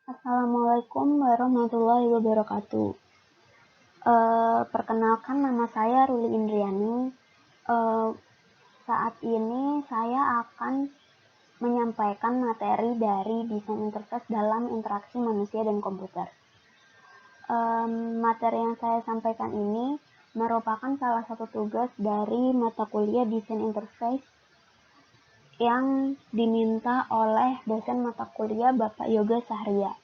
Assalamualaikum warahmatullahi wabarakatuh. Perkenalkan nama saya Ruli Indriani. Eh, Saat ini saya akan menyampaikan materi dari desain interface dalam interaksi manusia dan komputer. Materi yang saya sampaikan ini merupakan salah satu tugas dari mata kuliah desain interface yang diminta oleh dosen mata kuliah Bapak Yoga Sahria.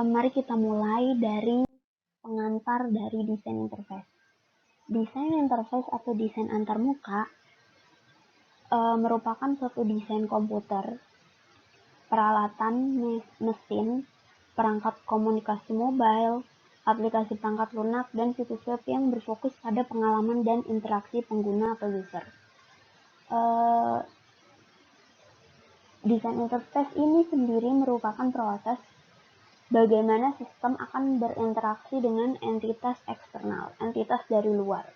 Mari kita mulai dari pengantar dari desain interface. Desain interface atau desain antarmuka merupakan suatu desain komputer, peralatan, mesin, perangkat komunikasi mobile, aplikasi perangkat lunak, dan situs web yang berfokus pada pengalaman dan interaksi pengguna atau user. Desain interface ini sendiri merupakan proses bagaimana sistem akan berinteraksi dengan entitas eksternal, entitas dari luar.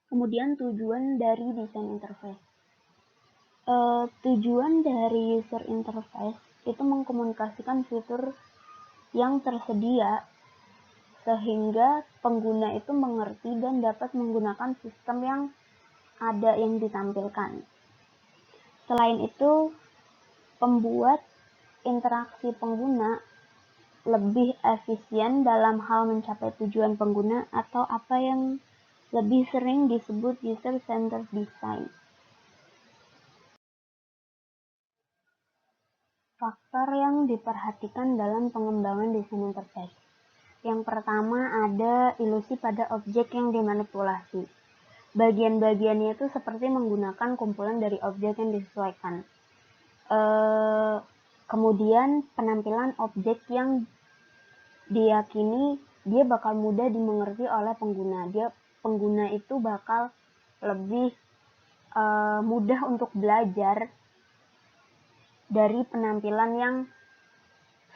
Kemudian tujuan dari desain interface. Tujuan dari user interface itu mengkomunikasikan fitur yang tersedia sehingga pengguna itu mengerti dan dapat menggunakan sistem yang ada yang ditampilkan. Selain itu, pembuat interaksi pengguna lebih efisien dalam hal mencapai tujuan pengguna atau apa yang lebih sering disebut user-centered design. Faktor yang diperhatikan dalam pengembangan desain interface. Yang pertama ada ilusi pada objek yang dimanipulasi. Bagian-bagiannya itu seperti menggunakan kumpulan dari objek yang disesuaikan. Kemudian penampilan objek yang diyakini dia bakal mudah dimengerti oleh pengguna. Pengguna itu bakal lebih mudah untuk belajar dari penampilan yang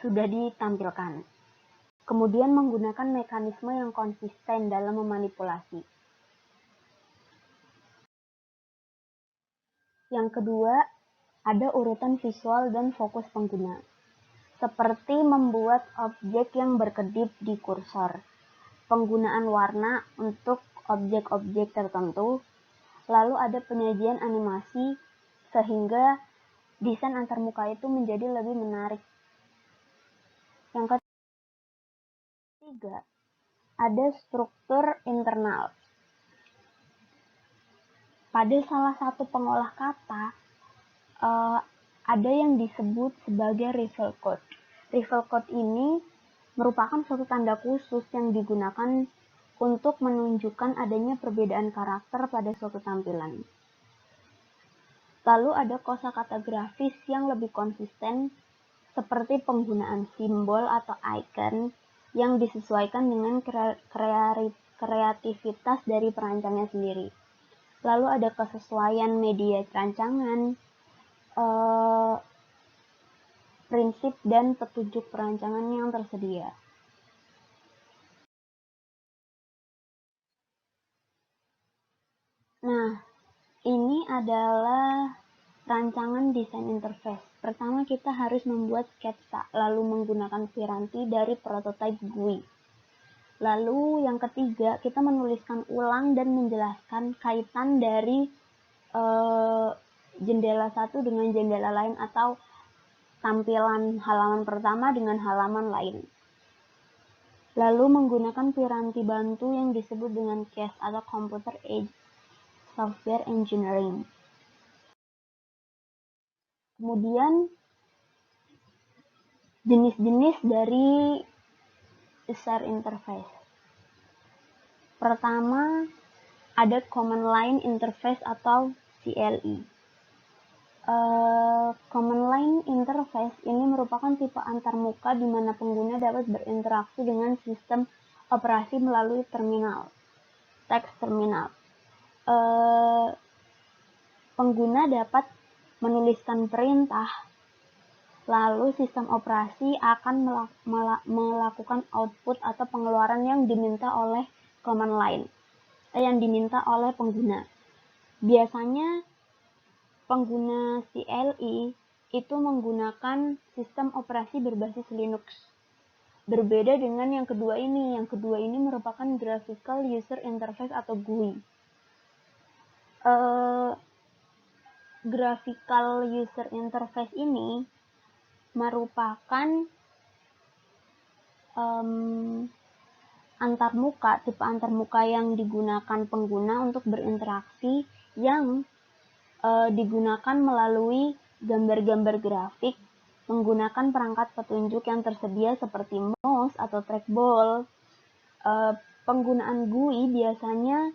sudah ditampilkan. Kemudian menggunakan mekanisme yang konsisten dalam memanipulasi. Yang kedua, ada urutan visual dan fokus pengguna. Seperti membuat objek yang berkedip di kursor, penggunaan warna untuk objek-objek tertentu, lalu ada penyajian animasi sehingga desain antarmuka itu menjadi lebih menarik. Yang ketiga, ada struktur internal. Pada salah satu pengolah kata, ada yang disebut sebagai reveal code. Reveal code ini merupakan suatu tanda khusus yang digunakan untuk menunjukkan adanya perbedaan karakter pada suatu tampilan. Lalu ada kosakata grafis yang lebih konsisten seperti penggunaan simbol atau icon yang disesuaikan dengan kreativitas dari perancangnya sendiri. Lalu ada kesesuaian media rancangan, prinsip dan petunjuk perancangan yang tersedia. Nah, ini adalah rancangan desain interface. Pertama kita harus membuat sketsa, lalu menggunakan Piranti dari prototype GUI. Lalu yang ketiga, kita menuliskan ulang dan menjelaskan kaitan dari jendela satu dengan jendela lain atau tampilan halaman pertama dengan halaman lain. Lalu menggunakan piranti bantu yang disebut dengan CAS atau Computer Aided Software Engineering. Kemudian jenis-jenis dari user interface. Pertama, ada Command Line Interface atau CLI. Command Line Interface ini merupakan tipe antarmuka di mana pengguna dapat berinteraksi dengan sistem operasi melalui terminal, teks terminal. Pengguna dapat menuliskan perintah, lalu sistem operasi akan melakukan output atau pengeluaran yang diminta oleh command line, yang diminta oleh pengguna. Biasanya pengguna CLI itu menggunakan sistem operasi berbasis Linux. Berbeda dengan yang kedua ini. Yang kedua ini merupakan Graphical User Interface atau GUI. Graphical User Interface ini merupakan tipe antarmuka yang digunakan pengguna untuk berinteraksi yang digunakan melalui gambar-gambar grafik menggunakan perangkat petunjuk yang tersedia seperti mouse atau trackball. Penggunaan GUI biasanya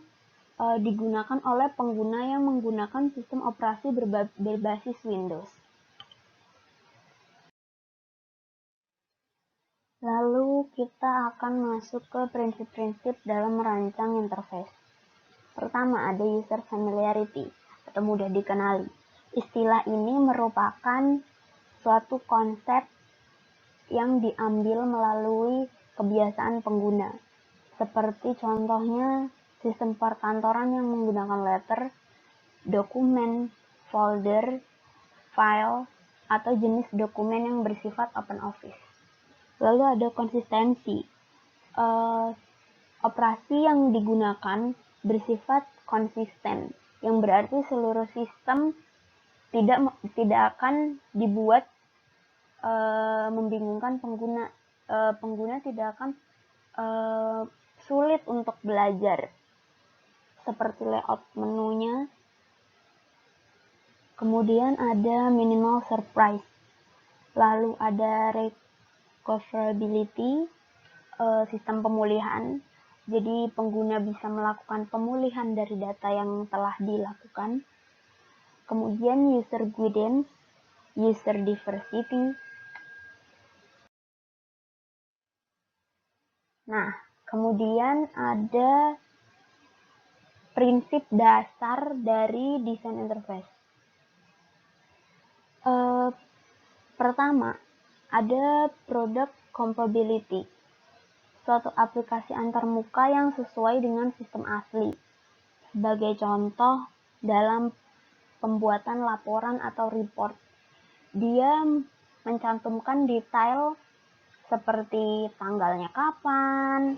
digunakan oleh pengguna yang menggunakan sistem operasi berbasis Windows. Lalu kita akan masuk ke prinsip-prinsip dalam merancang interface. Pertama, ada user familiarity atau mudah dikenali. Istilah ini merupakan suatu konsep yang diambil melalui kebiasaan pengguna. Seperti contohnya sistem perkantoran yang menggunakan letter, dokumen, folder, file, atau jenis dokumen yang bersifat open office. Lalu ada konsistensi. Operasi yang digunakan bersifat konsisten, yang berarti seluruh sistem tidak akan dibuat membingungkan pengguna. Pengguna tidak akan sulit untuk belajar, seperti layout menunya. Kemudian ada minimal surprise. Lalu ada recoverability, sistem pemulihan. Jadi pengguna bisa melakukan pemulihan dari data yang telah dilakukan. Kemudian user guidance, user diversity. Nah, kemudian ada prinsip dasar dari desain interface. Pertama, ada product compatibility, suatu aplikasi antarmuka yang sesuai dengan sistem asli. Sebagai contoh, dalam pembuatan laporan atau report, dia mencantumkan detail seperti tanggalnya kapan,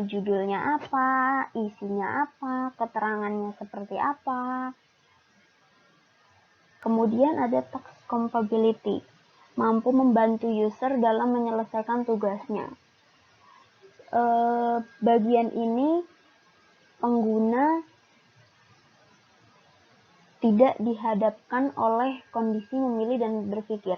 judulnya apa, isinya apa, keterangannya seperti apa. Kemudian ada task compatibility, mampu membantu user dalam menyelesaikan tugasnya. Bagian ini pengguna tidak dihadapkan oleh kondisi memilih dan berpikir,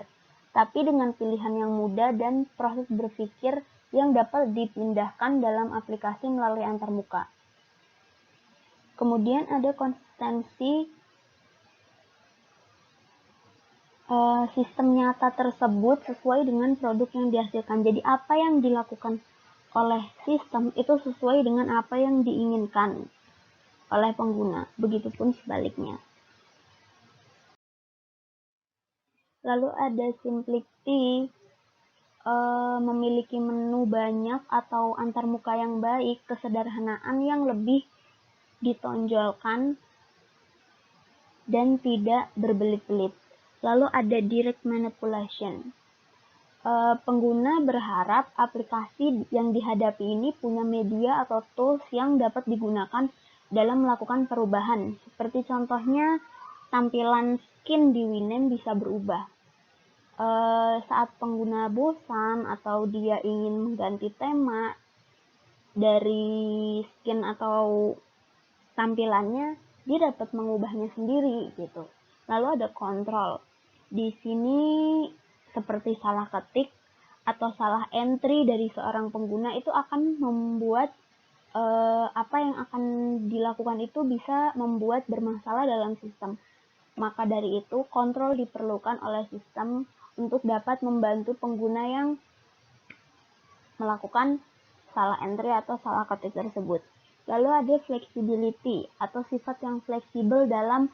tapi dengan pilihan yang mudah dan proses berpikir yang dapat dipindahkan dalam aplikasi melalui antarmuka. Kemudian ada konsistensi. Sistem nyata tersebut sesuai dengan produk yang dihasilkan. Jadi apa yang dilakukan oleh sistem itu sesuai dengan apa yang diinginkan oleh pengguna. Begitupun sebaliknya. Lalu ada simplicity, memiliki menu banyak atau antarmuka yang baik, kesederhanaan yang lebih ditonjolkan dan tidak berbelit-belit. Lalu ada direct manipulation. Pengguna berharap aplikasi yang dihadapi ini punya media atau tools yang dapat digunakan dalam melakukan perubahan. Seperti contohnya, tampilan skin di Winamp bisa berubah. Saat pengguna bosan atau dia ingin mengganti tema dari skin atau tampilannya, dia dapat mengubahnya sendiri gitu. Lalu ada kontrol. Di sini seperti salah ketik atau salah entry dari seorang pengguna itu akan membuat apa yang akan dilakukan itu bisa membuat bermasalah dalam sistem. Maka dari itu, kontrol diperlukan oleh sistem untuk dapat membantu pengguna yang melakukan salah entry atau salah ketik tersebut. Lalu ada flexibility atau sifat yang fleksibel dalam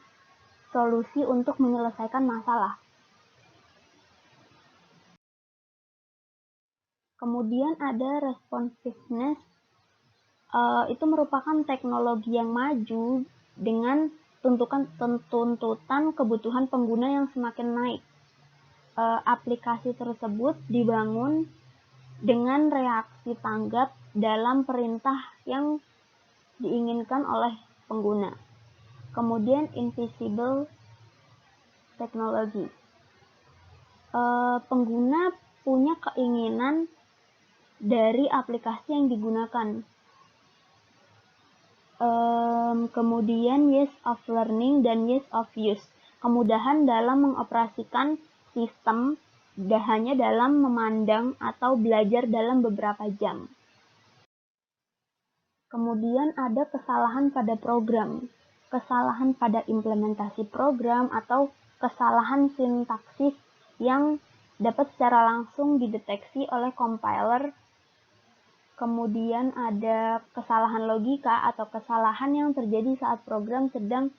solusi untuk menyelesaikan masalah. Kemudian ada responsiveness, itu merupakan teknologi yang maju dengan tuntutan kebutuhan pengguna yang semakin naik. aplikasi tersebut dibangun dengan reaksi tanggap dalam perintah yang diinginkan oleh pengguna. Kemudian invisible technology. Pengguna punya keinginan dari aplikasi yang digunakan. Kemudian years of learning dan years of use. Kemudahan dalam mengoperasikan sistem hanya dalam memandang atau belajar dalam beberapa jam. Kemudian ada kesalahan pada program, kesalahan pada implementasi program, atau kesalahan sintaksis yang dapat secara langsung dideteksi oleh compiler. Kemudian ada kesalahan logika atau kesalahan yang terjadi saat program sedang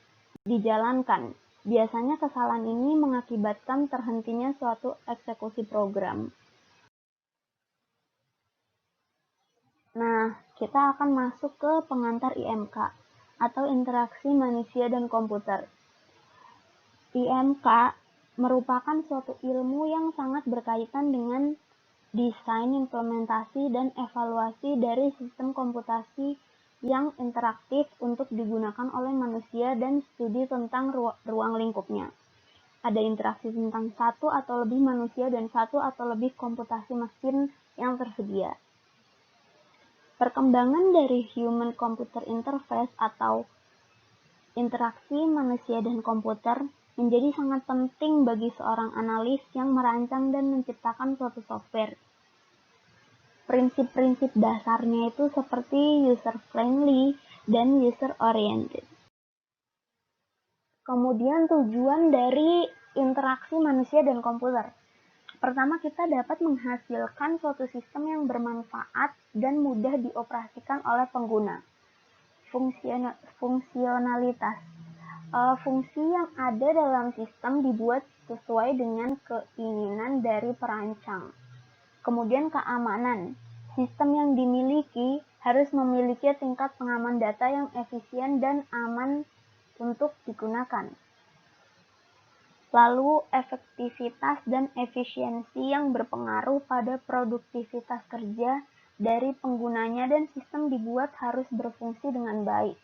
dijalankan. Biasanya kesalahan ini mengakibatkan terhentinya suatu eksekusi program. Nah, kita akan masuk ke pengantar IMK atau interaksi manusia dan komputer. IMK merupakan suatu ilmu yang sangat berkaitan dengan desain, implementasi, dan evaluasi dari sistem komputasi yang interaktif untuk digunakan oleh manusia dan studi tentang ruang lingkupnya. Ada interaksi tentang satu atau lebih manusia dan satu atau lebih komputasi mesin yang tersedia. Perkembangan dari Human Computer Interface atau interaksi manusia dan komputer menjadi sangat penting bagi seorang analis yang merancang dan menciptakan suatu software. Prinsip-prinsip dasarnya itu seperti user-friendly dan user-oriented. Kemudian tujuan dari interaksi manusia dan komputer. Pertama, kita dapat menghasilkan suatu sistem yang bermanfaat dan mudah dioperasikan oleh pengguna. Fungsionalitas. Fungsi yang ada dalam sistem dibuat sesuai dengan keinginan dari perancang. Kemudian keamanan. Sistem yang dimiliki harus memiliki tingkat pengaman data yang efisien dan aman untuk digunakan. Lalu efektivitas dan efisiensi yang berpengaruh pada produktivitas kerja dari penggunanya dan sistem dibuat harus berfungsi dengan baik.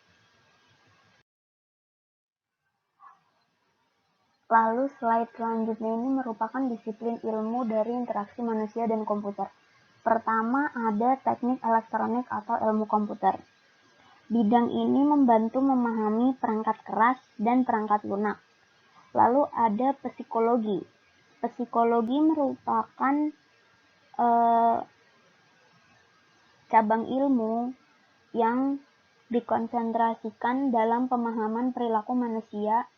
Lalu slide selanjutnya ini merupakan disiplin ilmu dari interaksi manusia dan komputer. Pertama ada teknik elektronik atau ilmu komputer. Bidang ini membantu memahami perangkat keras dan perangkat lunak. Lalu ada psikologi. Psikologi merupakan cabang ilmu yang dikonsentrasikan dalam pemahaman perilaku manusia,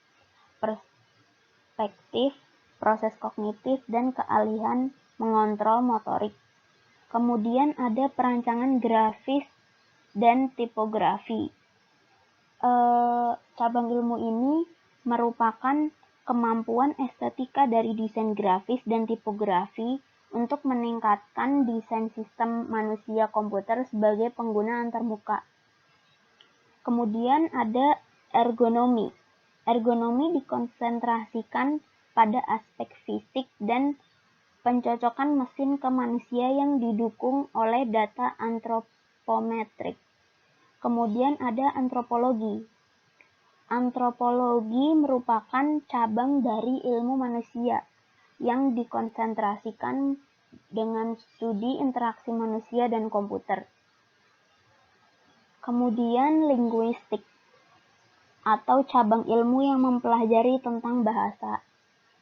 perspektif, proses kognitif, dan keahlian mengontrol motorik. Kemudian ada perancangan grafis dan tipografi. Cabang ilmu ini merupakan kemampuan estetika dari desain grafis dan tipografi untuk meningkatkan desain sistem manusia komputer sebagai pengguna antarmuka. Kemudian ada ergonomi. Ergonomi dikonsentrasikan pada aspek fisik dan pencocokan mesin ke manusia yang didukung oleh data antropometrik. Kemudian ada antropologi. Antropologi merupakan cabang dari ilmu manusia yang dikonsentrasikan dengan studi interaksi manusia dan komputer. Kemudian linguistik atau cabang ilmu yang mempelajari tentang bahasa.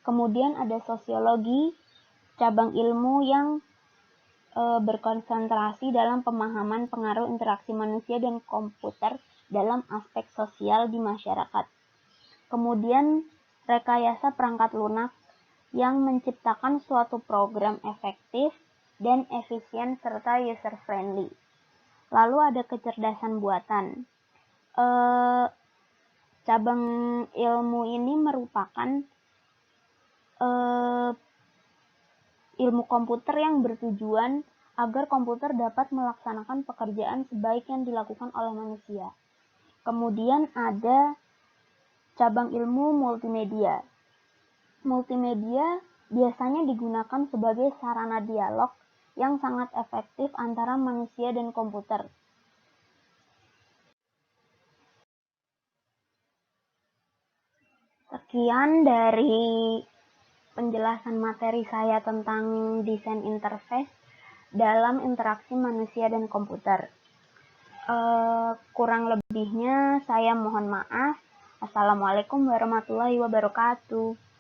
Kemudian ada sosiologi, cabang ilmu yang berkonsentrasi dalam pemahaman pengaruh interaksi manusia dan komputer dalam aspek sosial di masyarakat. Kemudian rekayasa perangkat lunak yang menciptakan suatu program efektif dan efisien serta user-friendly. Lalu ada kecerdasan buatan. Cabang ilmu ini merupakan ilmu komputer yang bertujuan agar komputer dapat melaksanakan pekerjaan sebaik yang dilakukan oleh manusia. Kemudian ada cabang ilmu multimedia. Multimedia biasanya digunakan sebagai sarana dialog yang sangat efektif antara manusia dan komputer. Sekian dari penjelasan materi saya tentang desain interface dalam interaksi manusia dan komputer. Kurang lebihnya saya mohon maaf. Assalamualaikum warahmatullahi wabarakatuh.